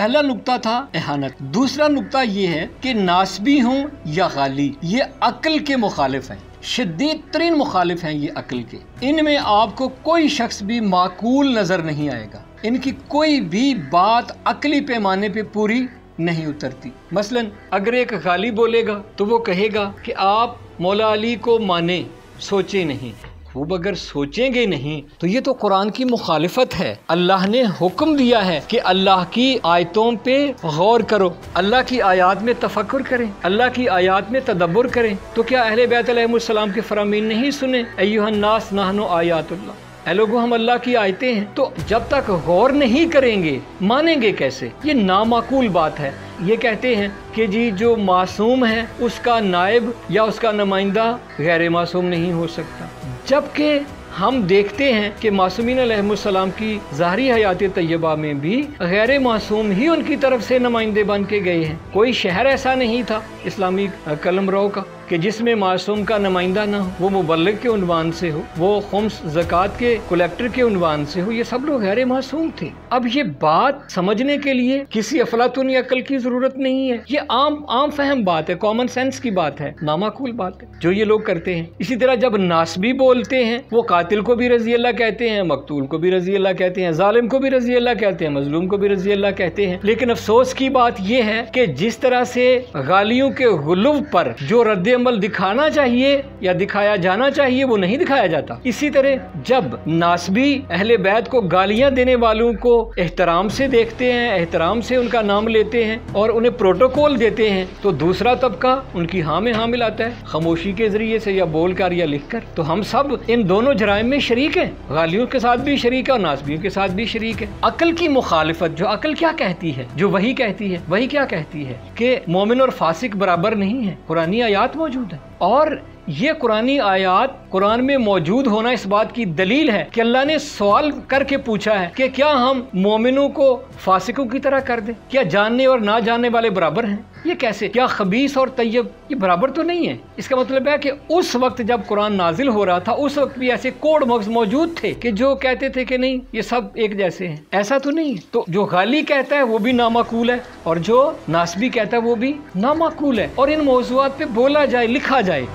پہلا نقطہ تھا احانت، دوسرا نقطہ یہ ہے کہ ناسبی ہوں یا غالی یہ عقل کے مخالف ہیں، شدید ترین مخالف ہیں یہ عقل کے، ان میں آپ کو کوئی شخص بھی معقول نظر نہیں آئے گا، ان کی کوئی بھی بات عقلی پیمانے پہ پوری نہیں اترتی۔ مثلا اگر ایک غالی بولے گا تو وہ کہے گا کہ آپ مولا علی کو مانیں، سوچیں نہیں۔ خوب اگر سوچیں گے نہیں تو یہ تو قرآن کی مخالفت ہے۔ اللہ نے حکم دیا ہے کہ اللہ کی آیتوں پہ غور کرو، اللہ کی آیات میں تفکر کریں، اللہ کی آیات میں تدبر کریں۔ تو کیا اہل بیت علیہ السلام کے فرامین نہیں سنے؟ ایھا الناس نحن آیات اللہ، اے لوگو ہم اللہ کی آیتیں ہیں۔ تو جب تک غور نہیں کریں گے مانیں گے کیسے؟ یہ نامعقول بات ہے۔ یہ کہتے ہیں کہ جی جو معصوم ہے اس کا نائب یا اس کا نمائندہ غیر معصوم نہیں ہو سکتا، جبکہ ہم دیکھتے ہیں کہ معصومین علیہ السلام کی ظاہری حیات طیبہ میں بھی غیر معصوم ہی ان کی طرف سے نمائندے بن کے گئے ہیں۔ کوئی شہر ایسا نہیں تھا اسلامی قلمرو کا کہ جس میں معصوم کا نمائندہ نہ ہو، وہ مبلغ کے عنوان سے ہو، وہ خمس زکوٰۃ کے کلیکٹر کے عنوان سے ہو، یہ سب لوگ غیر معصوم تھے۔ اب یہ بات سمجھنے کے لیے کسی افلاطونی عقل کی ضرورت نہیں ہے، یہ عام فہم بات ہے، کامن سینس کی بات ہے، نامعقول بات ہے جو یہ لوگ کرتے ہیں۔ اسی طرح جب ناسبی بولتے ہیں وہ قاتل کو بھی رضی اللہ کہتے ہیں، مقتول کو بھی رضی اللہ کہتے ہیں، ظالم کو بھی رضی اللہ کہتے ہیں، مظلوم کو بھی رضی اللہ کہتے ہیں۔ لیکن افسوس کی بات یہ ہے کہ جس طرح سے غالیوں کے غلو پر جو رد عمل دکھانا چاہیے یا دکھایا جانا چاہیے وہ نہیں دکھایا جاتا، اسی طرح جب ناسبی اہل بیت کو گالیاں دینے والوں کو احترام سے دیکھتے ہیں، احترام سے ان کا نام لیتے ہیں اور انہیں پروٹوکول دیتے ہیں، تو دوسرا طبقہ ان کی ہاں میں ہاں ملاتا ہے، خاموشی کے ذریعے سے یا بول کر یا لکھ کر۔ تو ہم سب ان دونوں جرائم میں شریک ہیں، غالیوں کے ساتھ بھی شریک ہے اور ناسبیوں کے ساتھ بھی شریک ہے۔ عقل کی مخالفت، جو عقل کیا کہتی ہے، جو وحی کہتی ہے، وحی کیا کہتی ہے کہ مومن اور فاسق برابر نہیں ہے، قرآنی آیات موجود ہے، اور یہ قرآنی آیات قرآن میں موجود ہونا اس بات کی دلیل ہے کہ اللہ نے سوال کر کے پوچھا ہے کہ کیا ہم مومنوں کو فاسقوں کی طرح کر دیں؟ کیا جاننے اور نہ جاننے والے برابر ہیں؟ یہ کیسے؟ کیا خبیث اور طیب یہ برابر تو نہیں ہے؟ اس کا مطلب ہے کہ اس وقت جب قرآن نازل ہو رہا تھا اس وقت بھی ایسے کوڈ مغز موجود تھے کہ جو کہتے تھے کہ نہیں یہ سب ایک جیسے ہیں، ایسا تو نہیں ہے۔ تو جو غالی کہتا ہے وہ بھی نامعقول ہے اور جو ناسبی کہتا ہے وہ بھی نامعقول ہے، اور ان موضوعات پہ بولا جائے، لکھا جائے۔